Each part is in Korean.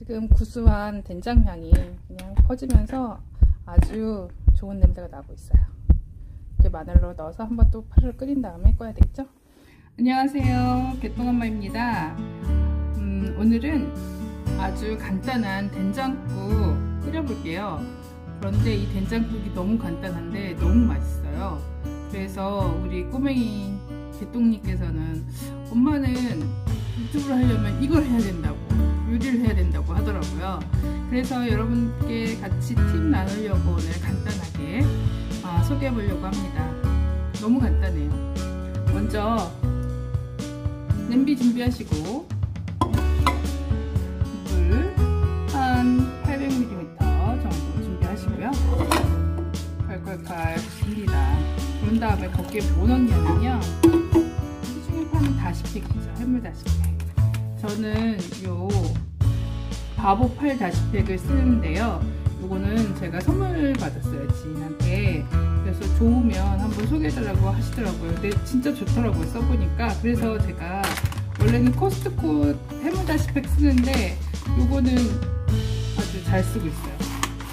지금 구수한 된장향이 그냥 퍼지면서 아주 좋은 냄새가 나고 있어요. 이렇게 마늘로 넣어서 한번 또 파를 끓인 다음에 꺼야 되겠죠? 안녕하세요, 개똥엄마입니다. 오늘은 아주 간단한 된장국 끓여볼게요. 그런데 이 된장국이 너무 간단한데 너무 맛있어요. 그래서 우리 꼬맹이 개똥님께서는 엄마는 유튜브를 하려면 이걸 해야 된다고, 요리를 해야 된다고 하더라고요. 그래서 여러분께 같이 팁 나누려고 오늘 간단하게 소개해 보려고 합니다. 너무 간단해요. 먼저 냄비 준비하시고 물 한 800ml 정도 준비하시고요. 콸콸콸 붓습니다. 그런 다음에 거기에 뭐 넣냐면요, 시중에 파는 다시팩이죠. 해물 다시팩. 저는 요 바보팔 다시팩을 쓰는데요. 요거는 제가 선물 받았어요, 지인한테. 그래서 좋으면 한번 소개해달라고 하시더라고요. 근데 진짜 좋더라고요, 써보니까. 그래서 제가 원래는 코스트코 해물 다시팩 쓰는데 요거는 아주 잘 쓰고 있어요.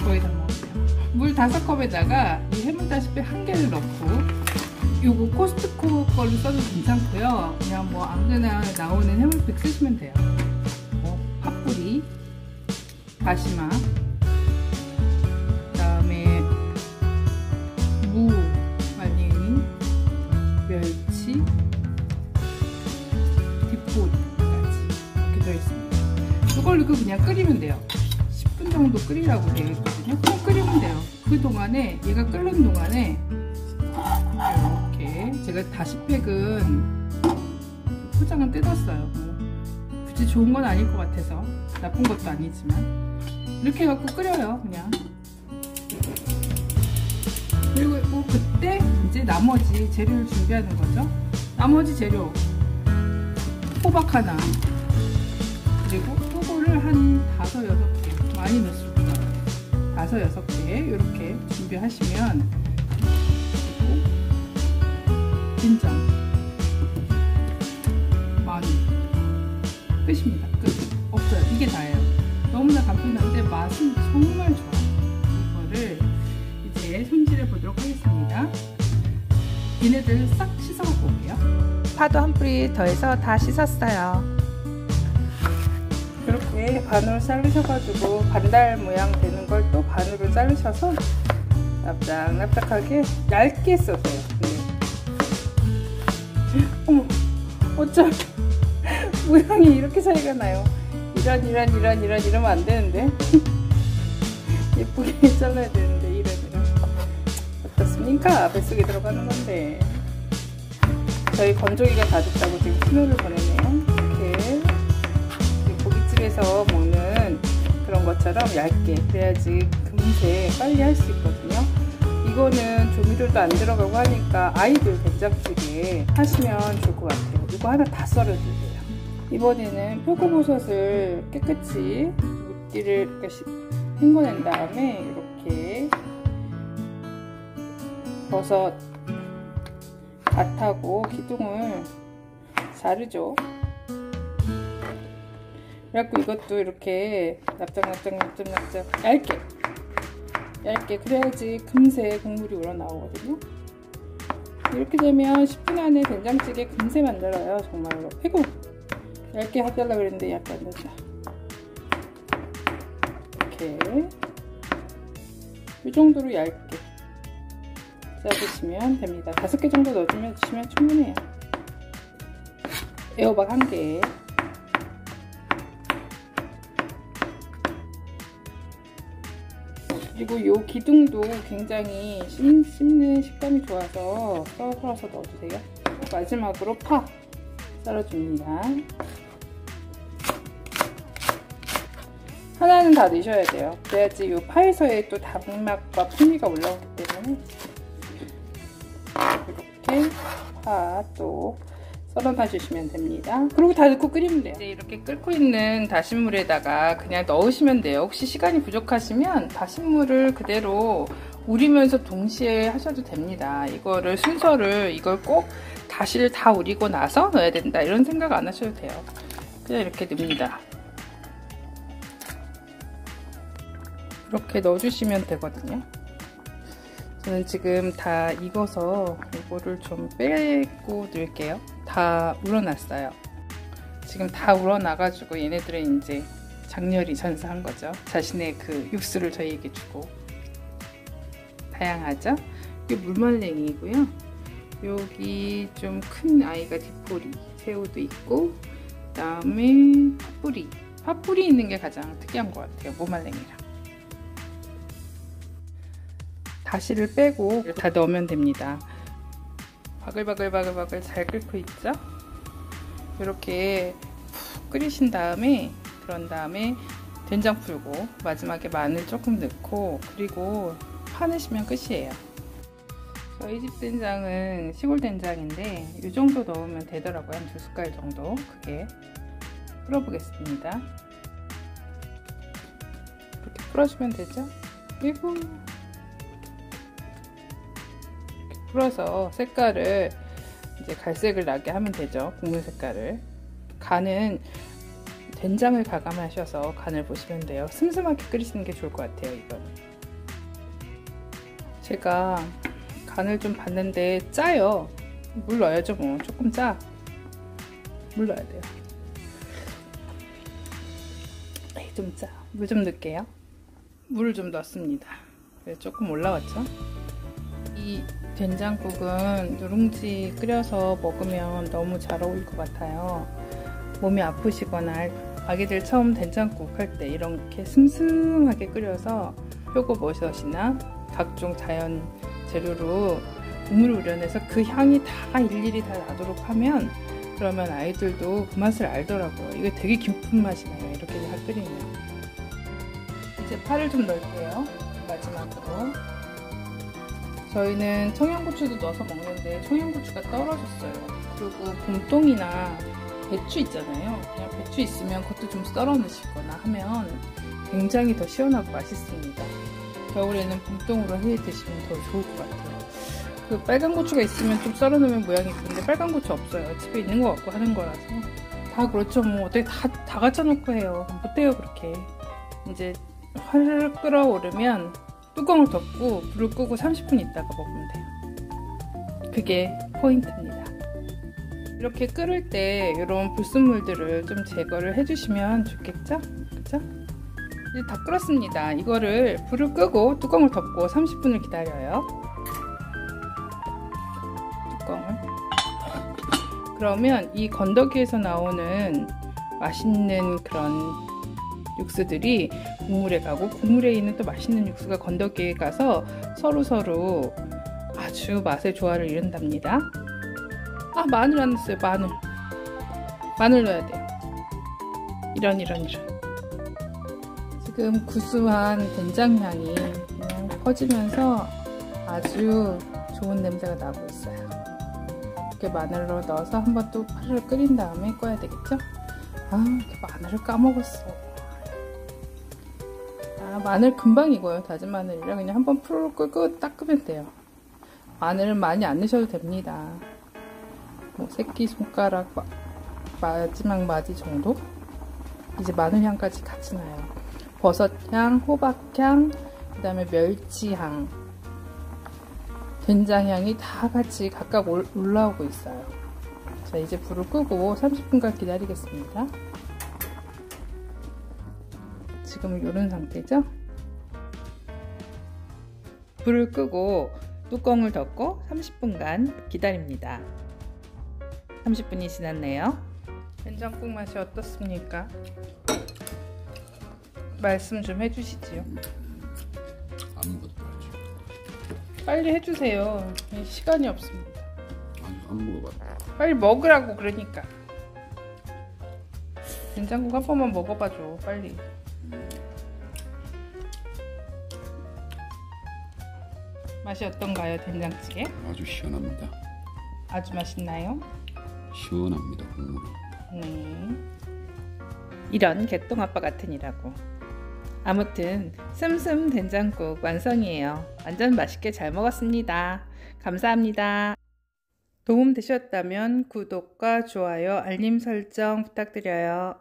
거의 다 먹었어요. 물 5컵에다가 이 해물 다시팩 1개를 넣고, 요거 코스트코 걸로 써도 괜찮고요. 그냥 뭐 아무데나 나오는 해물팩 쓰시면 돼요. 파뿌리, 다시마, 그 다음에 무, 말랭이, 멸치, 뒷포까지 이렇게 들어있습니다. 이걸 넣고 그냥 끓이면 돼요. 10분 정도 끓이라고 되어 있거든요. 그냥 끓이면 돼요. 그 동안에, 얘가 끓는 동안에 이렇게, 제가 다시팩은 포장은 뜯었어요. 굳이 좋은 건 아닐 것 같아서, 나쁜 것도 아니지만 이렇게 해갖고 끓여요, 그냥. 그리고 뭐 그때 이제 나머지 재료를 준비하는 거죠. 나머지 재료, 호박 하나, 그리고 요거를 한 5, 6개, 많이 넣을 거예요. 5, 6개 이렇게 준비하시면, 된장, 마늘, 끝입니다. 끝. 없어요. 이게 다예요. 너무나 간편한데 맛은 정말 좋아요. 이거를 이제 손질해 보도록 하겠습니다. 얘네들 싹 씻어갖고 올게요. 파도 한 뿌리 더해서 다 씻었어요. 이렇게 반으로 자르셔가지고 반달 모양 되는 걸 또 반으로 자르셔서 납작납작하게 얇게 써서요. 어머, 어쩜 모양이 이렇게 차이가 나요. 이러면 안 되는데. 예쁘게 잘라야 되는데, 이런. 어떻습니까? 뱃속에 들어가는 건데. 저희 건조기가 다 됐다고 지금 신호를 보내네요. 이렇게 고깃집에서 먹는 그런 것처럼 얇게, 그래야지 금세 빨리 할 수 있거든요. 이거는 조미료도 안 들어가고 하니까 아이들 된장찌개 하시면 좋을 것 같아요. 이거 하나 다 썰어주세요. 이번에는 표고버섯을 깨끗이 물기를 헹궈낸 다음에 이렇게 버섯 갓하고 기둥을 자르죠. 그래갖고 이것도 이렇게 납작 얇게, 그래야지 금세 국물이 우러나오거든요. 이렇게 되면 10분 안에 된장찌개 금세 만들어요. 정말로. 아이고, 얇게 해달라 그랬는데 얇게 안 되죠. 이렇게 이 정도로 얇게 짜주시면 됩니다. 5개 정도 넣어주면 충분해요. 애호박 1개, 그리고 요 기둥도 굉장히 씹는 식감이 좋아서 썰어서 넣어주세요. 마지막으로 파 썰어줍니다. 하나는 다 넣으셔야 돼요. 그래야지 요 파에서의 또 단맛과 풍미가 올라오기 때문에. 이렇게 파 또 썰어놔 주시면 됩니다. 그리고 다 넣고 끓이면 돼요. 이제 이렇게 끓고 있는 다신물에다가 그냥 넣으시면 돼요. 혹시 시간이 부족하시면 다신물을 그대로 우리면서 동시에 하셔도 됩니다. 이거를 순서를, 이걸 꼭 다시를 다 우리고 나서 넣어야 된다 이런 생각 안 하셔도 돼요. 그냥 이렇게 넣습니다. 이렇게 넣어주시면 되거든요. 저는 지금 다 익어서 이거를 좀 빼고 넣을게요. 다 우러났어요. 지금 다 우러나가지고 얘네들은 이제 장렬히 전사한 거죠. 자신의 그 육수를 저희에게 주고. 다양하죠? 이게 물말랭이고요. 여기 좀 큰 아이가 디포리, 새우도 있고, 그 다음에 팥뿌리 있는 게 가장 특이한 것 같아요. 무말랭이랑. 다시를 빼고 다 넣으면 됩니다. 바글바글 잘 끓고 있죠? 이렇게 푹 끓이신 다음에, 그런 다음에 된장 풀고 마지막에 마늘 조금 넣고, 그리고 파내시면 끝이에요. 저희 집 된장은 시골 된장인데 이 정도 넣으면 되더라고요. 한 2숟갈 정도 크게 풀어보겠습니다. 이렇게 풀어주면 되죠. 그리고 이렇게 풀어서 색깔을 이제 갈색을 나게 하면 되죠. 국물 색깔을. 간은 된장을 가감하셔서 간을 보시면 돼요. 슴슴하게 끓이시는 게 좋을 것 같아요. 이거는 제가 간을 좀 봤는데 짜요. 물 넣어야죠. 뭐 조금 짜. 물 넣어야 돼요. 좀 짜. 물 좀 넣을게요. 물을 좀 넣습니다. 그래서 조금 올라왔죠. 이 된장국은 누룽지 끓여서 먹으면 너무 잘 어울릴 것 같아요. 몸이 아프시거나 아기들 처음 된장국 할 때 이렇게 슴슴하게 끓여서 표고버섯이나 각종 자연 재료로 국물을 우려내서 그 향이 다 일일이 다 나도록 하면, 그러면 아이들도 그 맛을 알더라고요. 이거 되게 깊은 맛이 나요. 이렇게 다 끓이면. 이제 파를 좀 넣을게요. 마지막으로. 저희는 청양고추도 넣어서 먹는데 청양고추가 떨어졌어요. 그리고 봄동이나 배추 있잖아요. 그냥 배추 있으면 그것도 좀 썰어 넣으시거나 하면 굉장히 더 시원하고 맛있습니다. 겨울에는 봄동으로 해 드시면 더 좋을 것 같아요. 그 빨간 고추가 있으면 좀 썰어 놓으면 모양이 그런데 빨간 고추 없어요. 집에 있는 것 같고 하는 거라서. 다 그렇죠. 뭐 어떻게 다 갖춰 놓고 해요. 못해요 그렇게. 이제 활 끓어오르면 뚜껑을 덮고 불을 끄고 30분 있다가 먹으면 돼요. 그게 포인트입니다. 이렇게 끓을 때 이런 불순물들을 좀 제거를 해주시면 좋겠죠? 그죠? 이제 다 끓었습니다. 이거를 불을 끄고 뚜껑을 덮고 30분을 기다려요. 뚜껑을. 그러면 이 건더기에서 나오는 맛있는 그런 육수들이 국물에 가고, 국물에 있는 또 맛있는 육수가 건더기에 가서 서로서로 아주 맛의 조화를 이룬답니다. 아, 마늘 안 넣었어요. 마늘 넣어야 돼요. 이런 지금 구수한 된장향이 그냥 퍼지면서 아주 좋은 냄새가 나고 있어요. 이렇게 마늘로 넣어서 한번 또 파를 끓인 다음에 꺼야 되겠죠? 아, 이렇게 마늘을 까먹었어. 아, 마늘 금방 익어요. 다진 마늘이랑 그냥 한번 풀을 끓고 닦으면 돼요. 마늘은 많이 안 넣으셔도 됩니다. 뭐 새끼손가락 마지막 마디 정도? 이제 마늘향까지 같이 나요. 버섯향, 호박향, 그 다음에 멸치향, 된장향이 다 같이 각각 올라오고 있어요. 자, 이제 불을 끄고 30분간 기다리겠습니다. 지금은 이런 상태죠? 불을 끄고 뚜껑을 덮고 30분간 기다립니다. 30분이 지났네요. 된장국 맛이 어떻습니까? 말씀 좀 해주시지요. 아무것도 하지. 빨리 해주세요. 시간이 없습니다. 아니, 안 먹어봤다. 빨리 먹으라고. 그러니까 된장국 한 번만 먹어봐줘. 빨리. 맛이 어떤가요? 된장찌개? 아주 시원합니다. 아주 맛있나요? 시원합니다. 국물이. 네. 이런 개똥아빠 같으니라고. 아무튼 슴슴 된장국 완성이에요. 완전 맛있게 잘 먹었습니다. 감사합니다. 도움 되셨다면 구독과 좋아요, 알림 설정 부탁드려요.